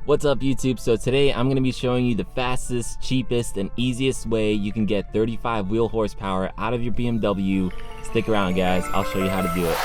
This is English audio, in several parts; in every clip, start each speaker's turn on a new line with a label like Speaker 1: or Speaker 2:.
Speaker 1: What's up YouTube? So today I'm going to be showing you the fastest, cheapest, and easiest way you can get 35 wheel horsepower out of your BMW. Stick around guys, I'll show you how to do it.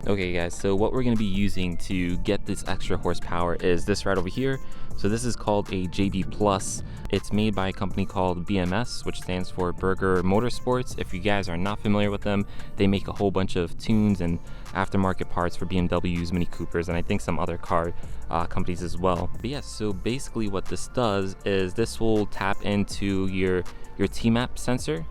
Speaker 1: Okay guys, so what we're going to be using to get this extra horsepower is this right over here. So this is called a JB Plus. It's made by a company called BMS, which stands for Berger Motorsports. If you guys are not familiar with them, they make a whole bunch of tunes and aftermarket parts for BMWs, Mini Coopers, and I think some other car companies as well. But yeah, so basically what this does is this will tap into your T-map sensor.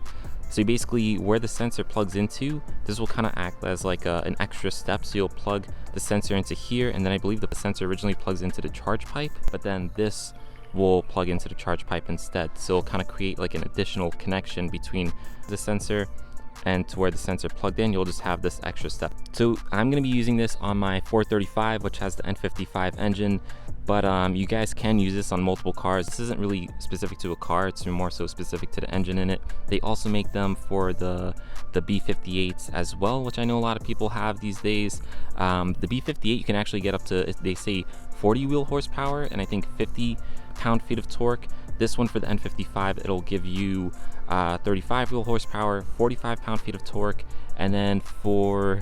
Speaker 1: So basically where the sensor plugs into, this will kind of act as like an extra step. So you'll plug the sensor into here, and then I believe the sensor originally plugs into the charge pipe, but then this will plug into the charge pipe instead. So it'll kind of create like an additional connection between the sensor and to where the sensor plugged in. You'll just have this extra step. So I'm going to be using this on my 435, which has the N55 engine, but you guys can use this on multiple cars. This isn't really specific to a car, it's more so specific to the engine in it. They also make them for the B58s as well, which I know a lot of people have these days. The B58 you can actually get up to, they say 40 wheel horsepower and I think 50 pound-feet of torque. This one for the N55, it'll give you 35 wheel horsepower, 45 pound-feet of torque, and then for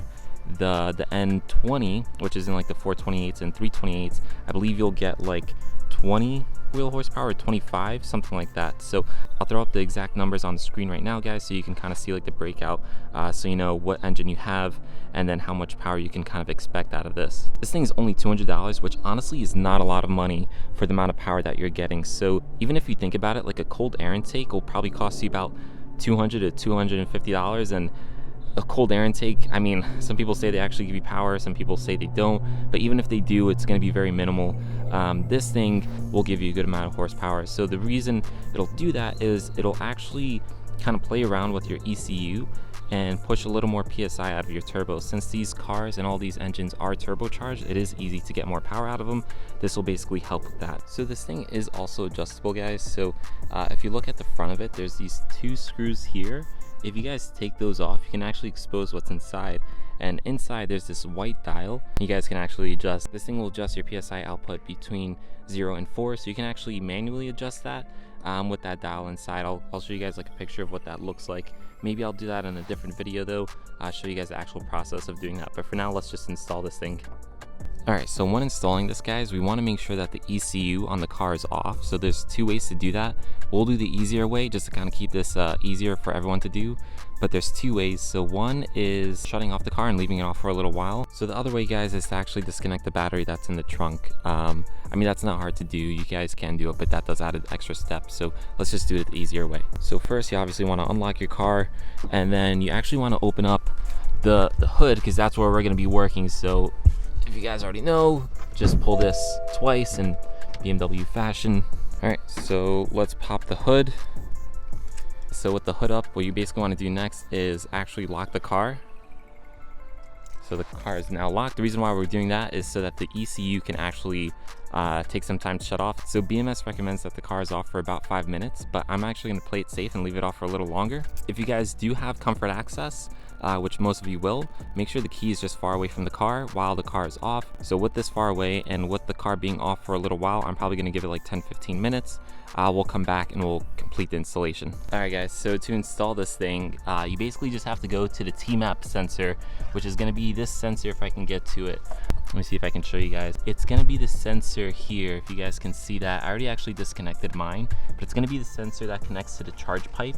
Speaker 1: the N20, which is in like the 428s and 328s, I believe you'll get like 20 wheel horsepower, 25, something like that. So I'll throw up the exact numbers on the screen right now guys, so you can kind of see like the breakout, so you know what engine you have and then how much power you can kind of expect out of this. This thing is only $200, which honestly is not a lot of money for the amount of power that you're getting. So even if you think about it, like a cold air intake will probably cost you about $200 to $250, and a cold air intake, I mean, some people say they actually give you power, some people say they don't, but even if they do, it's going to be very minimal. This thing will give you a good amount of horsepower. So the reason it'll do that is it'll actually kind of play around with your ECU and push a little more PSI out of your turbo. Since these cars and all these engines are turbocharged, it is easy to get more power out of them. This will basically help with that. So this thing is also adjustable guys. So if you look at the front of it, there's these two screws here. If you guys take those off, you can actually expose what's inside. And inside there's this white dial you guys can actually adjust. This thing will adjust your PSI output between 0 and 4, so you can actually manually adjust that with that dial inside. I'll show you guys like a picture of what that looks like. Maybe I'll do that in a different video though. I'll show you guys the actual process of doing that, but for now let's just install this thing. Alright, so when installing this guys, we want to make sure that the ECU on the car is off. So there's two ways to do that. We'll do the easier way just to kind of keep this easier for everyone to do, but there's two ways. So one is shutting off the car and leaving it off for a little while. So the other way guys is to actually disconnect the battery that's in the trunk. I mean, that's not hard to do, you guys can do it, but that does add an extra step. So let's just do it the easier way. So first you obviously want to unlock your car, and then you actually want to open up the hood, because that's where we're going to be working. So if you guys already know, just pull this twice in BMW fashion. Alright, so let's pop the hood. So with the hood up, what you basically want to do next is actually lock the car. So the car is now locked. The reason why we're doing that is so that the ECU can actually take some time to shut off. So BMS recommends that the car is off for about 5 minutes, but I'm actually going to play it safe and leave it off for a little longer. If you guys do have comfort access, which most of you will, make sure the key is just far away from the car while the car is off. So with this far away and with the car being off for a little while, I'm probably going to give it like 10-15 minutes. We'll come back and we'll complete the installation. Alright guys, so to install this thing, you basically just have to go to the T-map sensor, which is going to be this sensor if I can get to it. Let me see if I can show you guys. It's going to be the sensor here, if you guys can see that. I already actually disconnected mine, but it's going to be the sensor that connects to the charge pipe.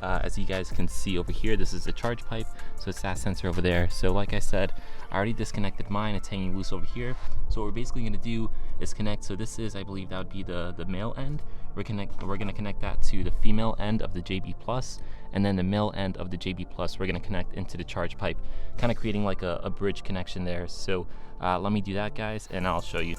Speaker 1: As you guys can see over here, this is the charge pipe, so it's that sensor over there. So like I said, I already disconnected mine, it's hanging loose over here. So what we're basically going to do is connect, so this is, I believe that would be the male end. We're going to connect that to the female end of the JB Plus, and then the male end of the JB Plus we're going to connect into the charge pipe, kind of creating like a bridge connection there. So let me do that guys, and I'll show you.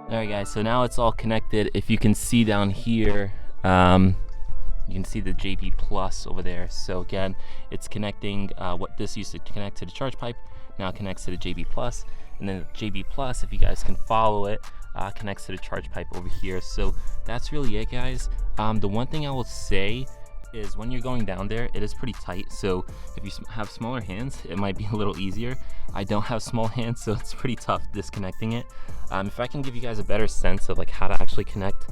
Speaker 1: Alright guys, so now it's all connected. If you can see down here, you can see the JB Plus over there. So again, it's connecting what this used to connect to the charge pipe, now connects to the JB Plus. And then the JB Plus, if you guys can follow it, connects to the charge pipe over here. So that's really it, guys. The one thing I will say is when you're going down there, it is pretty tight. So if you have smaller hands, it might be a little easier. I don't have small hands, so it's pretty tough disconnecting it. If I can give you guys a better sense of like how to actually connect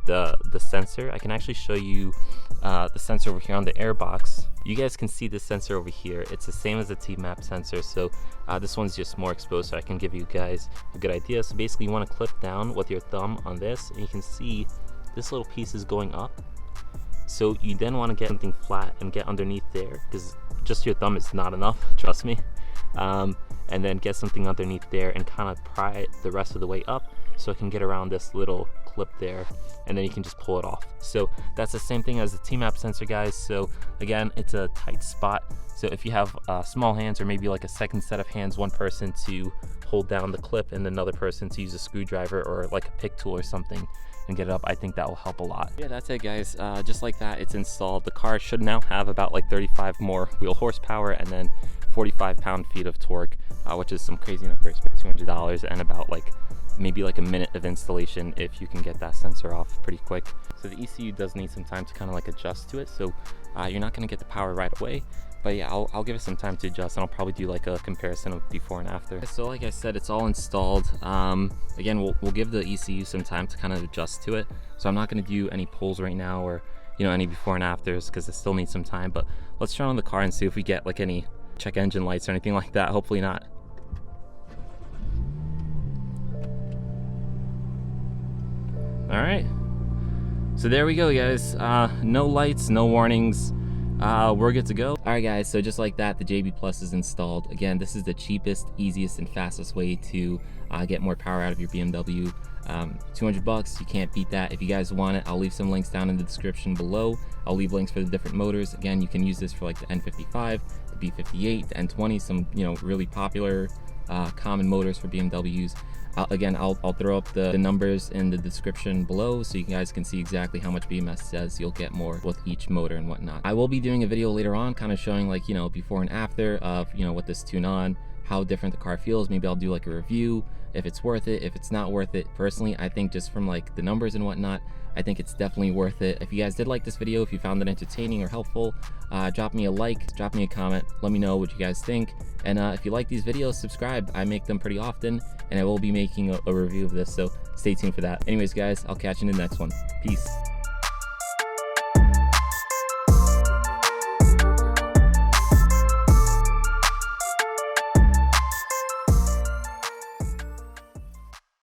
Speaker 1: the sensor, I can actually show you the sensor over here on the air box. You guys can see the sensor over here. It's the same as the T-map sensor, so this one's just more exposed, so I can give you guys a good idea. So basically you want to clip down with your thumb on this, and you can see this little piece is going up. So you then want to get something flat and get underneath there, because just your thumb is not enough, trust me. And then get something underneath there and kind of pry it the rest of the way up so it can get around this little clip there, and then you can just pull it off. So that's the same thing as the T-map sensor, guys. So again, it's a tight spot. So if you have small hands, or maybe like a second set of hands, one person to hold down the clip and another person to use a screwdriver or like a pick tool or something and get it up, I think that will help a lot. Yeah, that's it, guys. Just like that, it's installed. The car should now have about like 35 more wheel horsepower and then 45 pound-feet of torque, which is some crazy numbers for $200, and about like maybe like a minute of installation if you can get that sensor off pretty quick. So the ECU does need some time to kind of like adjust to it, so you're not going to get the power right away, but yeah, I'll give it some time to adjust, and I'll probably do like a comparison of before and after. So like I said, it's all installed. Again, we'll give the ECU some time to kind of adjust to it, so I'm not going to do any pulls right now, or any before and afters, because it still needs some time. But let's turn on the car and see if we get like any check engine lights or anything like that. Hopefully not. All right, so there we go, guys. No lights, no warnings. We're good to go. All right, guys, so just like that, the JB Plus is installed. Again, this is the cheapest, easiest, and fastest way to get more power out of your BMW. $200, you can't beat that. If you guys want it, I'll leave some links down in the description below. I'll leave links for the different motors. Again, you can use this for like the N55, the B58, the N20, some really popular common motors for BMWs. Again, I'll throw up the numbers in the description below so you guys can see exactly how much BMS says you'll get more with each motor and whatnot. I will be doing a video later on kind of showing like before and after of what this tune on, how different the car feels. Maybe I'll do like a review, if it's worth it, if it's not worth it. Personally, I think just from like the numbers and whatnot, I think it's definitely worth it. If you guys did like this video, if you found it entertaining or helpful, drop me a like, drop me a comment, let me know what you guys think. And if you like these videos, subscribe. I make them pretty often, and I will be making a review of this, so stay tuned for that. Anyways, guys, I'll catch you in the next one. Peace.